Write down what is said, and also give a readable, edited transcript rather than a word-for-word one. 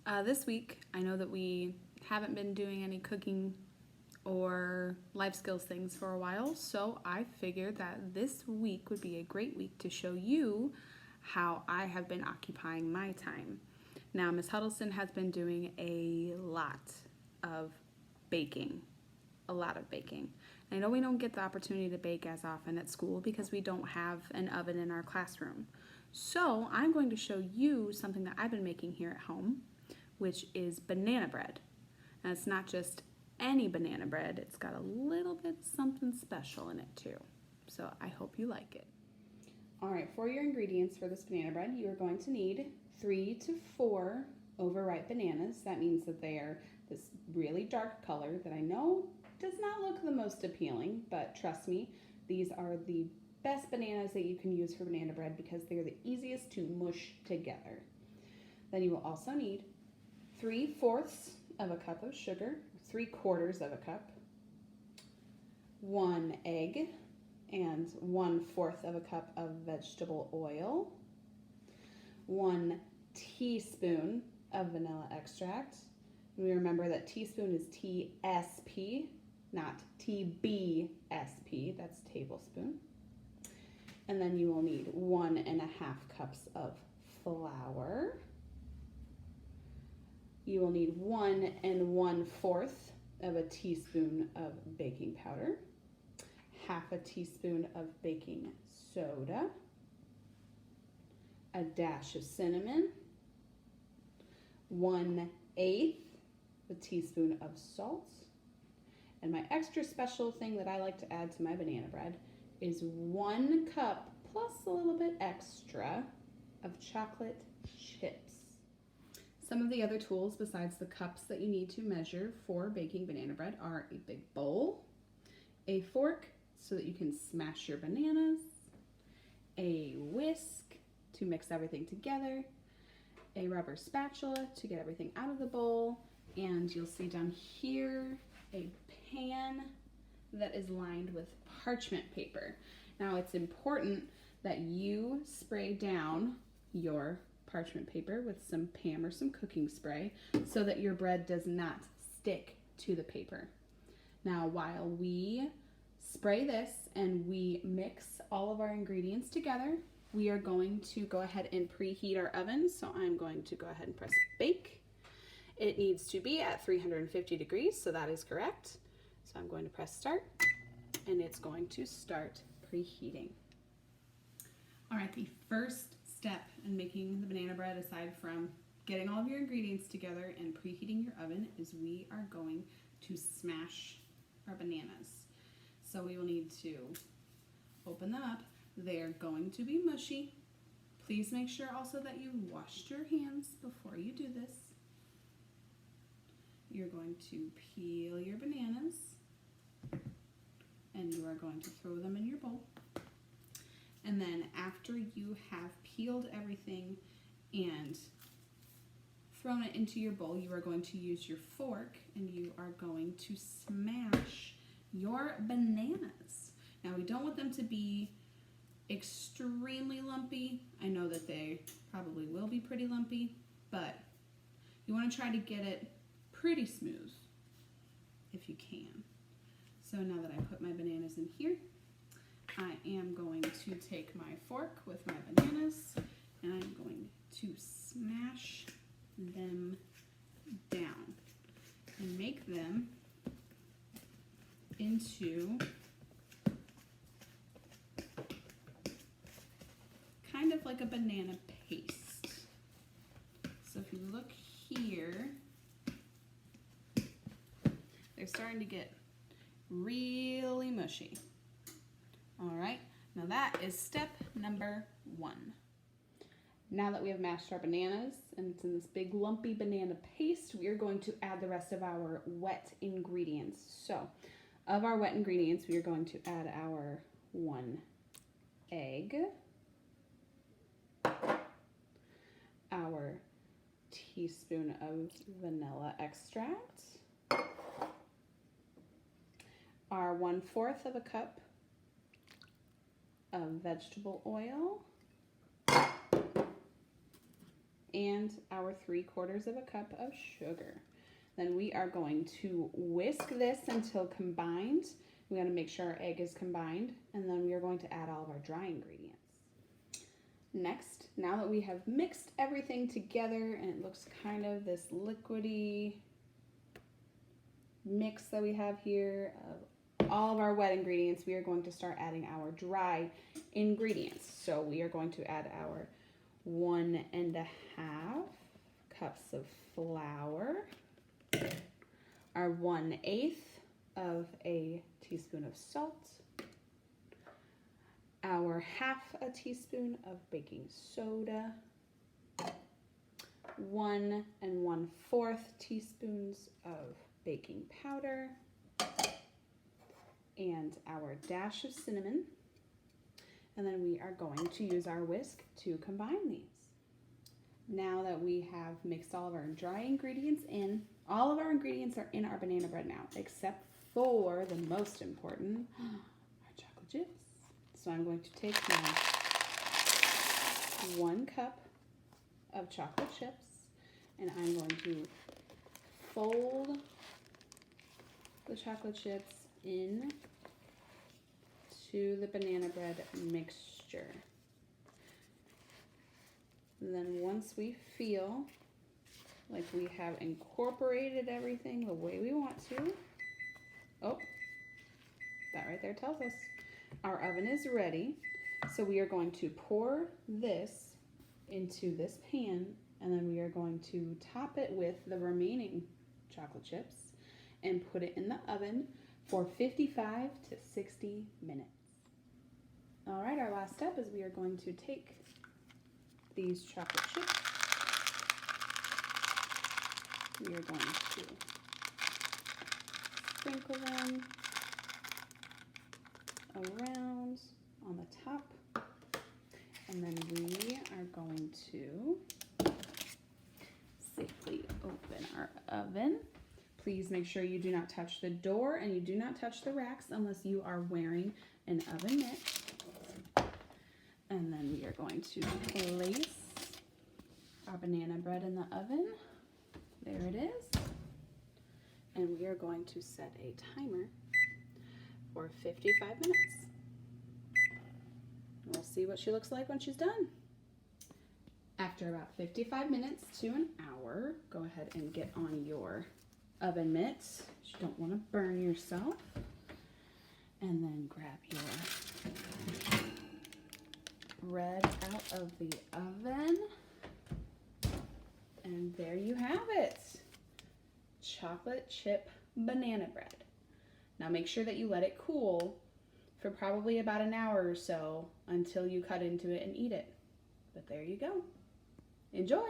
This week, I know that we haven't been doing any cooking or life skills things for a while, so I figured that this week would be a great week to show you how I have been occupying my time. Now, Miss Huddleston has been doing a lot of baking, a lot of baking. I know we don't get the opportunity to bake as often at school because we don't have an oven in our classroom. So I'm going to show you something that I've been making here at home, which is banana bread. And it's not just any banana bread, it's got a little bit of something special in it too. So I hope you like it. All right, for your ingredients for this banana bread, you are going to need 3 to 4 overripe bananas. That means that they are this really dark color that I know does not look the most appealing, but trust me, these are the best bananas that you can use for banana bread because they're the easiest to mush together. Then you will also need 3/4 of a cup of sugar, 3/4 of a cup, 1 egg, and 1/4 of a cup of vegetable oil, 1 teaspoon of vanilla extract. And we remember that teaspoon is TSP, not TBSP, that's tablespoon. And then you will need 1.5 cups of flour. You will need 1 1/4 of a teaspoon of baking powder, 1/2 teaspoon of baking soda, a dash of cinnamon, 1/8 a teaspoon of salt, and my extra special thing that I like to add to my banana bread is 1 cup plus a little bit extra of chocolate chips. Some of the other tools besides the cups that you need to measure for baking banana bread are a big bowl, a fork so that you can smash your bananas, a whisk to mix everything together, a rubber spatula to get everything out of the bowl, and you'll see down here a pan that is lined with parchment paper. Now it's important that you spray down your parchment paper with some Pam or some cooking spray so that your bread does not stick to the paper. Now while we spray this and we mix all of our ingredients together, we are going to go ahead and preheat our oven. So I'm going to go ahead and press bake. It needs to be at 350 degrees, so that is correct. So I'm going to press start and it's going to start preheating. All right, the first step in making the banana bread, aside from getting all of your ingredients together and preheating your oven, is we are going to smash our bananas. So we will need to open them up. They're going to be mushy. Please make sure also that you washed your hands before you do this. You're going to peel your bananas and you are going to throw them in your bowl. And then after you have peeled everything and thrown it into your bowl, you are going to use your fork and you are going to smash your bananas. Now we don't want them to be extremely lumpy. I know that they probably will be pretty lumpy, but you want to try to get it pretty smooth if you can. So now that I put my bananas in here, I am going to take my fork with my bananas and I'm going to smash them down and make them into kind of like a banana paste. So if you look here, they're starting to get really mushy. All right, now that is step number 1. Now that we have mashed our bananas and it's in this big lumpy banana paste, we are going to add the rest of our wet ingredients. So of our wet ingredients, we are going to add our 1 egg, our teaspoon of vanilla extract, our 1/4 of a cup of vegetable oil, and our 3/4 of a cup of sugar. Then we are going to whisk this until combined. We got to make sure our egg is combined, and then we are going to add all of our dry ingredients. Next, now that we have mixed everything together and it looks kind of this liquidy mix that we have here of all of our wet ingredients, we are going to start adding our dry ingredients. So we are going to add our 1.5 cups of flour, our 1/8 of a teaspoon of salt, our 1/2 teaspoon of baking soda, 1 1/4 teaspoons of baking powder, and our dash of cinnamon. And then we are going to use our whisk to combine these. Now that we have mixed all of our dry ingredients in, all of our ingredients are in our banana bread now, except for the most important, our chocolate chips. So I'm going to take my 1 cup of chocolate chips and I'm going to fold the chocolate chips in to the banana bread mixture. And then once we feel like we have incorporated everything the way we want to, oh, that right there tells us our oven is ready. So we are going to pour this into this pan and then we are going to top it with the remaining chocolate chips and put it in the oven for 55 to 60 minutes. All right, our last step is we are going to take these chocolate chips. We are going to sprinkle them around on the top, and then we are going to safely open our oven. Please make sure you do not touch the door and you do not touch the racks unless you are wearing an oven mitt. And then we are going to place our banana bread in the oven. There it is. And we are going to set a timer for 55 minutes. We'll see what she looks like when she's done. After about 55 minutes to an hour, go ahead and get on your oven mitts. You don't want to burn yourself. And then grab your bread out of the oven. And there you have it. Chocolate chip banana bread. Now make sure that you let it cool for probably about an hour or so until you cut into it and eat it. But there you go. Enjoy!